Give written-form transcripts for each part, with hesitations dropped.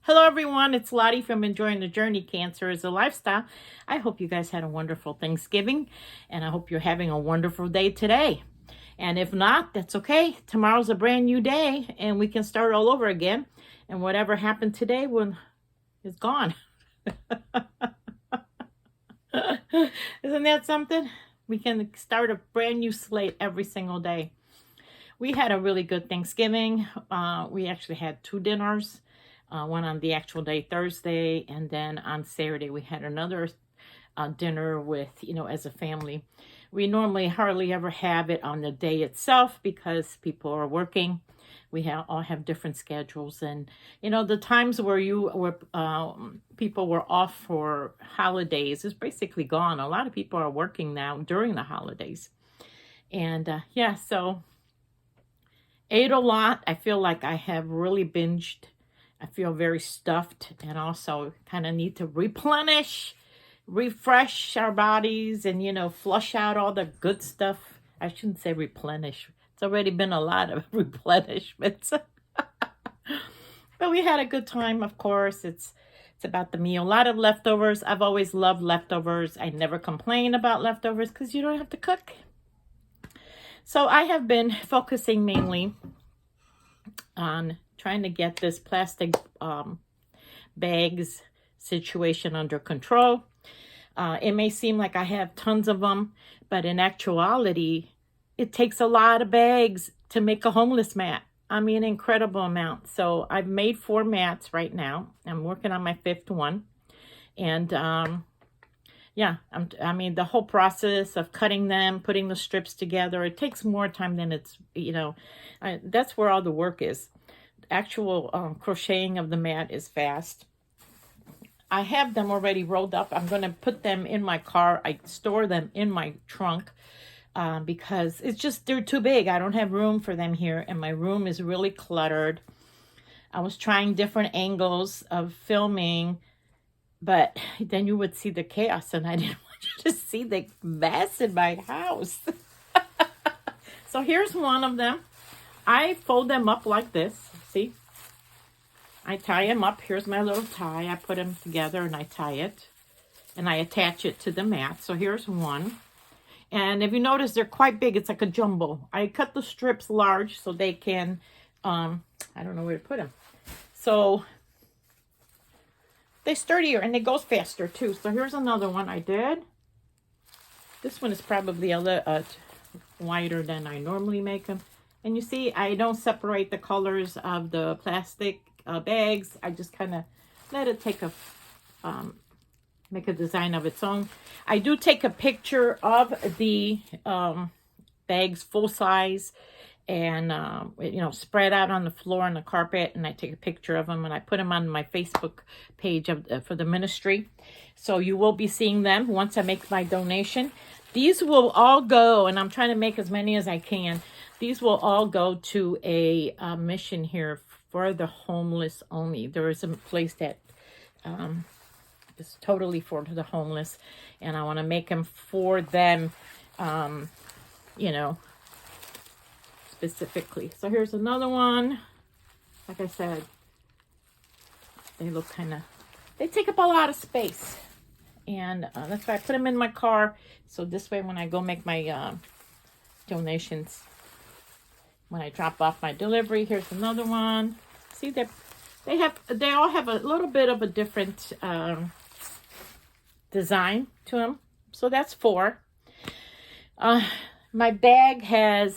Hello everyone, it's Lottie from Enjoying the Journey, Cancer is a Lifestyle. I hope you guys had a wonderful Thanksgiving, and I hope you're having a wonderful day today. And if not, that's okay. Tomorrow's a brand new day, and we can start all over again. And whatever happened today is gone. Isn't that something? We can start a brand new slate every single day. We had a really good Thanksgiving. We actually had 2 dinners. One on the actual day, Thursday, and then on Saturday we had another dinner with, as a family. We normally hardly ever have it on the day itself because people are working. We all have different schedules, and the times where people were off for holidays is basically gone. A lot of people are working now during the holidays, and so ate a lot. I feel like I have really binged. I feel very stuffed, and also kind of need to refresh our bodies, and, flush out all the good stuff. I shouldn't say replenish. It's already been a lot of replenishments. But we had a good time, of course. It's about the meal. A lot of leftovers. I've always loved leftovers. I never complain about leftovers because you don't have to cook. So I have been focusing mainly on trying to get this plastic bags situation under control. It may seem like I have tons of them, but in actuality, it takes a lot of bags to make a homeless mat. I mean, incredible amount. So I've made 4 mats right now. I'm working on my 5th one. And the whole process of cutting them, putting the strips together, it takes more time than it's, that's where all the work is. Actual crocheting of the mat is fast. I have them already rolled up. I'm going to put them in my car. I store them in my trunk because they're too big. I don't have room for them here, and my room is really cluttered. I was trying different angles of filming, but then you would see the chaos, and I didn't want you to see the mess in my house. So here's one of them. I fold them up like this. See? I tie them up. Here's my little tie. I put them together and I tie it. And I attach it to the mat. So here's one. And if you notice, they're quite big. It's like a jumbo. I cut the strips large so they can, I don't know where to put them. So they're sturdier and it goes faster too. So here's another one I did. This one is probably a little wider than I normally make them. And you see, I don't separate the colors of the plastic bags. I just kind of let it make a design of its own. I do take a picture of the bags full size and, spread out on the floor on the carpet. And I take a picture of them and I put them on my Facebook page for the ministry. So you will be seeing them once I make my donation. These will all go, and I'm trying to make as many as I can. These will all go to a mission here for the homeless only. There is a place that is totally for the homeless, and I want to make them for them, specifically. So here's another one. Like I said, they take up a lot of space, and that's why I put them in my car. So this way, when I go make my donations, when I drop off my delivery, here's another one. See, they all have a little bit of a different design to them. So that's 4. My bag I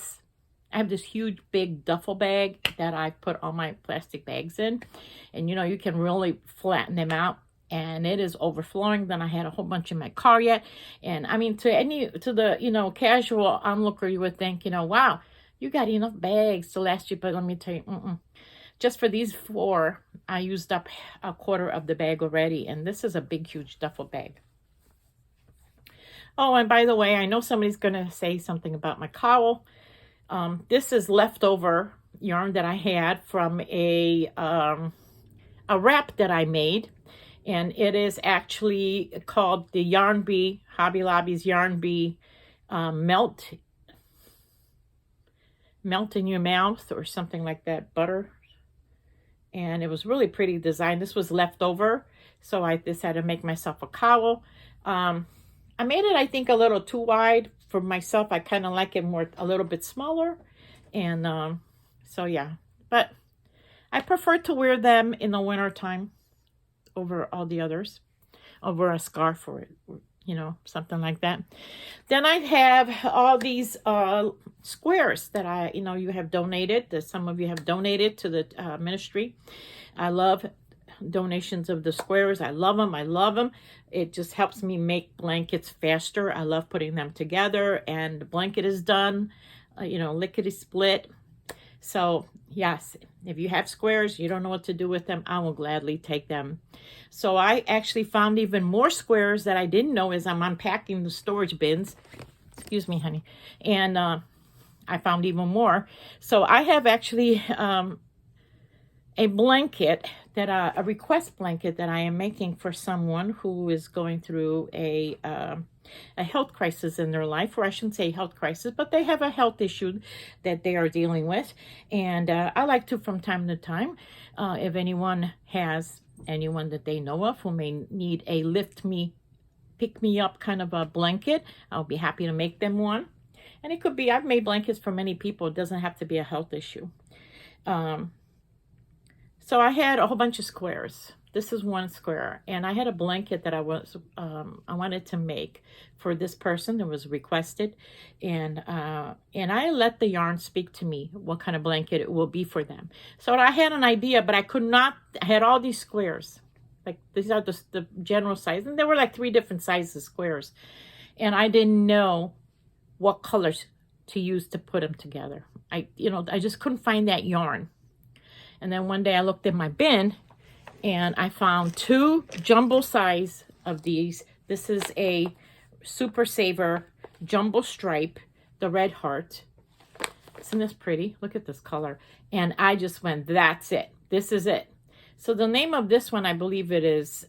have this huge big duffel bag that I put all my plastic bags in. And you can really flatten them out. And it is overflowing. Then I had a whole bunch in my car yet. And I mean, to the casual onlooker, you would think, wow, you got enough bags to last you. But let me tell you, just for these 4, I used up a quarter of the bag already. And this is a big, huge duffel bag. Oh, and by the way, I know somebody's going to say something about my cowl. This is leftover yarn that I had from a wrap that I made. And it is actually called the Yarn Bee, Hobby Lobby's Yarn Bee Melt in Your Mouth or something like that, butter. and it was really pretty design. This was left over, so I decided to make myself a cowl. I made it, I think, a little too wide for myself. I kind of like it more, a little bit smaller. And so, yeah. But I prefer to wear them in the winter time over all the others. Over a scarf or, you know, something like that. Then I have all these squares that you have donated. That some of you have donated to the ministry. I love donations of the squares. I love them. I love them. It just helps me make blankets faster. I love putting them together, and the blanket is done, lickety split. So yes, if you have squares, you don't know what to do with them, I will gladly take them. So I actually found even more squares that I didn't know as I'm unpacking the storage bins. Excuse me, honey. And I found even more. So I have actually a blanket a request blanket that I am making for someone who is going through a health crisis in their life, or I shouldn't say health crisis, but they have a health issue that they are dealing with. And I like to, from time to time, if anyone has anyone that they know of who may need a pick me up kind of a blanket, I'll be happy to make them one. And it could be, I've made blankets for many people. It doesn't have to be a health issue. So I had a whole bunch of squares. This is one square, and I had a blanket that I wanted to make for this person that was requested, and I let the yarn speak to me what kind of blanket it will be for them. So I had an idea, but I could not. I had all these squares, like these are the general size, and there were like 3 different sizes squares, and I didn't know what colors to use to put them together. I just couldn't find that yarn. And then one day I looked in my bin and I found 2 jumbo size of these. This is a Super Saver jumbo stripe, the red heart. Isn't this pretty? Look at this color. And I just went, that's it. This is it. So the name of this one, I believe it is,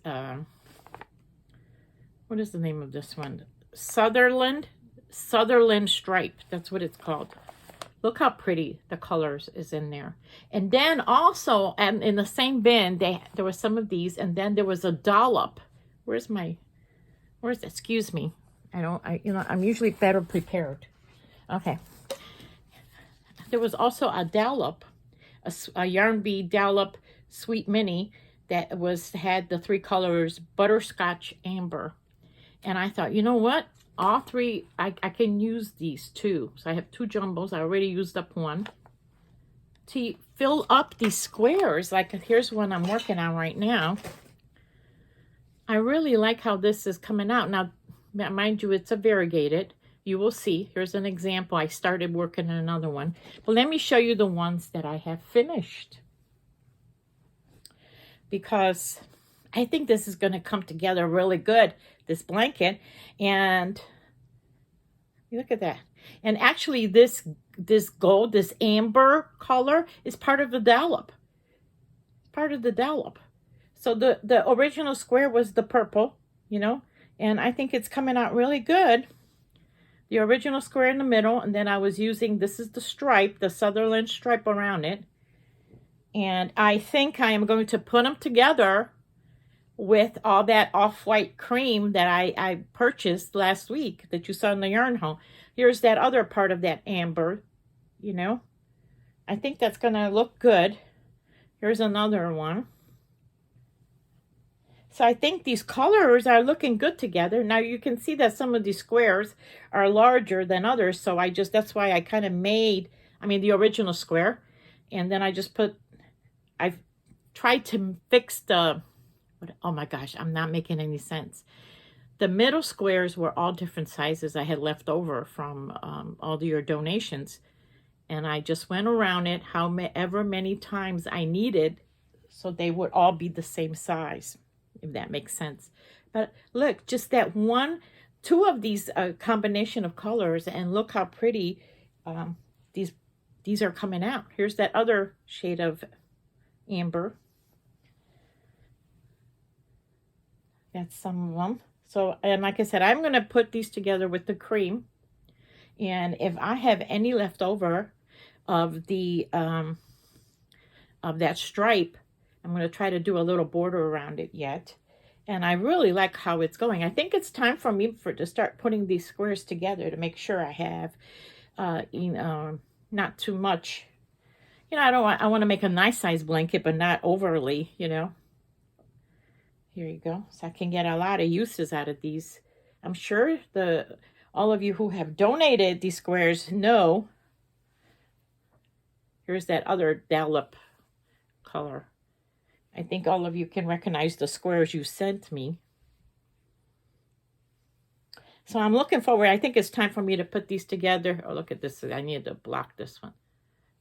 what is the name of this one? Sutherland Stripe. That's what it's called. Look how pretty the colors is in there. And then also, and in the same bin, there were some of these, and then there was a dollop. Excuse me. I'm usually better prepared. Okay. There was also a dollop, a yarn bead dollop sweet mini that had the 3 colors, butterscotch, amber. And I thought, you know what? All 3, I can use these 2. So I have 2 jumbos. I already used up one. To fill up these squares, like here's one I'm working on right now. I really like how this is coming out. Now, mind you, it's a variegated. You will see. Here's an example. I started working on another one. But let me show you the ones that I have finished. Because I think this is going to come together really good, this blanket. And look at that. And actually this gold, this amber color is part of the dollop. Part of the dollop. So the original square was the purple, and I think it's coming out really good. The original square in the middle, and then I was using, this is the stripe, the Sutherland stripe around it. And I think I am going to put them together with all that off-white cream that I purchased last week that you saw in the yarn haul. Here's that other part of that amber, I think that's going to look good. Here's another one. So I think these colors are looking good together. Now you can see that some of these squares are larger than others. So that's why I kind of made, the original square. And then I've tried to fix oh my gosh, I'm not making any sense. The middle squares were all different sizes I had left over from all your donations. And I just went around it however many times I needed so they would all be the same size, if that makes sense. But look, just that 2 of these combination of colors, and look how pretty these are coming out. Here's that other shade of amber. That's some of them. So, and like I said, I'm going to put these together with the cream. And if I have any left over of the of that stripe, I'm going to try to do a little border around it yet. And I really like how it's going. I think it's time for me to start putting these squares together to make sure I have, not too much. I want to make a nice size blanket, but not overly, Here you go. So I can get a lot of uses out of these. I'm sure all of you who have donated these squares know. Here's that other dollop color. I think all of you can recognize the squares you sent me. So I'm looking forward. I think it's time for me to put these together. Oh, look at this. I need to block this one.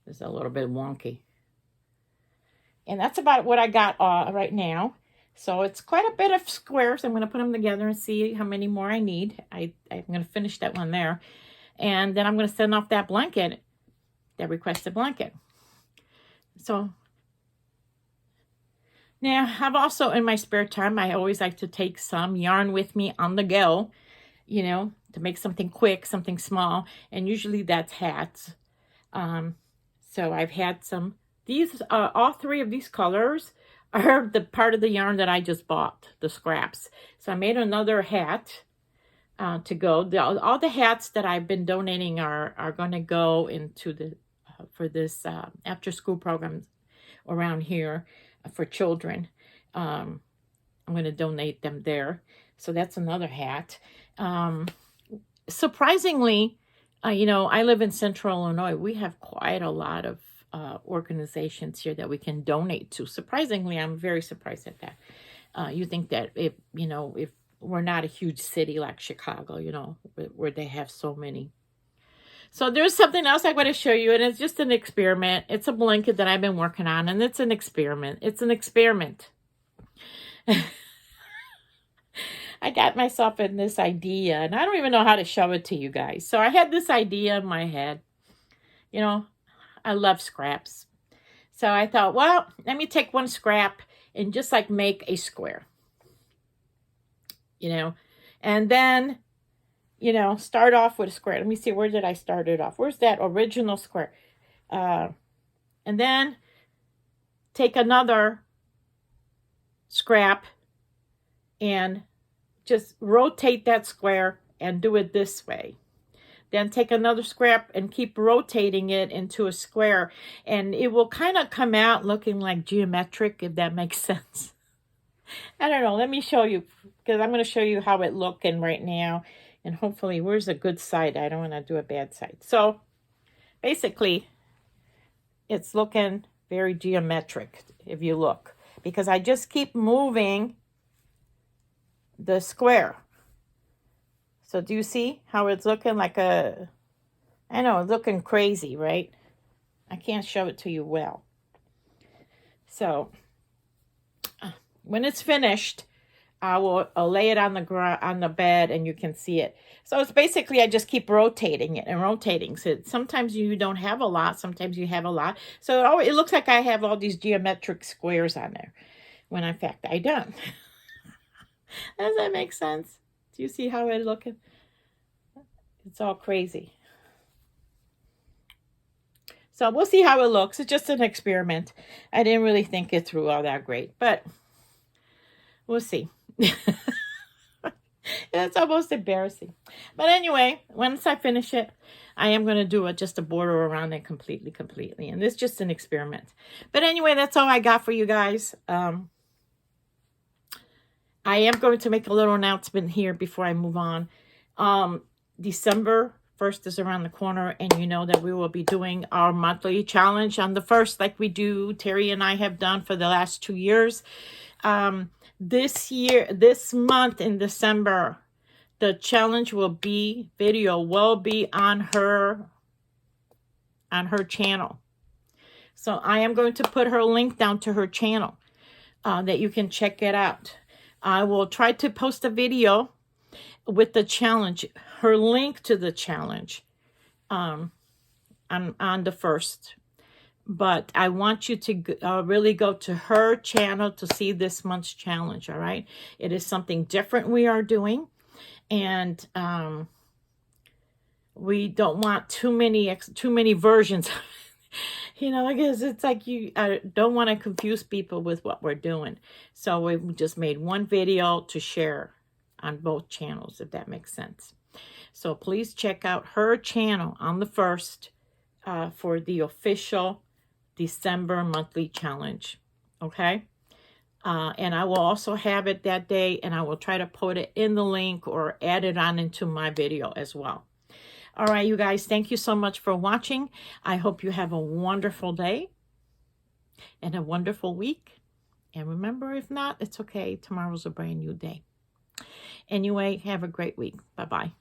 It's a little bit wonky. And that's about what I got right now. So it's quite a bit of squares. I'm going to put them together and see how many more I need. I'm going to finish that one there. And then I'm going to send off that blanket, that requested blanket. So now I've also, in my spare time, I always like to take some yarn with me on the go, to make something quick, something small. And usually that's hats. So I've had some, these, all three of these colors are the part of the yarn that I just bought, the scraps. So I made another hat to go. All the hats that I've been donating are going to go into for this after school program around here for children. I'm going to donate them there. So that's another hat. Surprisingly, I live in Central Illinois. We have quite a lot of organizations here that we can donate to. Surprisingly, I'm very surprised at that. You think that if we're not a huge city like Chicago, where they have so many. So there's something else I'm going to show you, and it's just an experiment. It's a blanket that I've been working on, and it's an experiment. It's an experiment. I got myself in this idea, and I don't even know how to show it to you guys. So I had this idea in my head. I love scraps. So I thought, well, let me take one scrap and just like make a square. And then, start off with a square. Let me see, where did I start it off? Where's that original square? And then take another scrap and just rotate that square and do it this way. Then take another scrap and keep rotating it into a square. And it will kind of come out looking like geometric, if that makes sense. I don't know. Let me show you, because I'm going to show you how it looking right now. And hopefully, where's a good side? I don't want to do a bad side. So basically, it's looking very geometric, if you look. Because I just keep moving the square. So do you see how it's looking like I know, it's looking crazy, right? I can't show it to you well. So when it's finished, I'll lay it on the bed and you can see it. So it's basically, I just keep rotating it and rotating. So sometimes you don't have a lot, sometimes you have a lot. So it looks like I have all these geometric squares on there, when in fact I don't. Does that make sense? Do you see how it's looking? It's all crazy. So we'll see how it looks. It's just an experiment. I didn't really think it through all that great, but we'll see. It's almost embarrassing. But anyway, once I finish it, I am going to do just a border around it completely. And it's just an experiment. But anyway, that's all I got for you guys. I am going to make a little announcement here before I move on. December 1st is around the corner, and you know that we will be doing our monthly challenge on the 1st, like we do. Teri and I have done for the last 2 years. This month in December, the challenge video will be on her channel. So I am going to put her link down to her channel that you can check it out. I will try to post a video with the challenge, her link to the challenge on the 1st. But I want you to really go to her channel to see this month's challenge, all right? It is something different we are doing. And we don't want too many versions. You know, because it's like I don't want to confuse people with what we're doing. So we just made one video to share on both channels, if that makes sense. So please check out her channel on the 1st for the official December monthly challenge. Okay? And I will also have it that day, and I will try to put it in the link or add it on into my video as well. All right, you guys, thank you so much for watching. I hope you have a wonderful day and a wonderful week. And remember, if not, it's okay. Tomorrow's a brand new day. Anyway, have a great week. Bye-bye.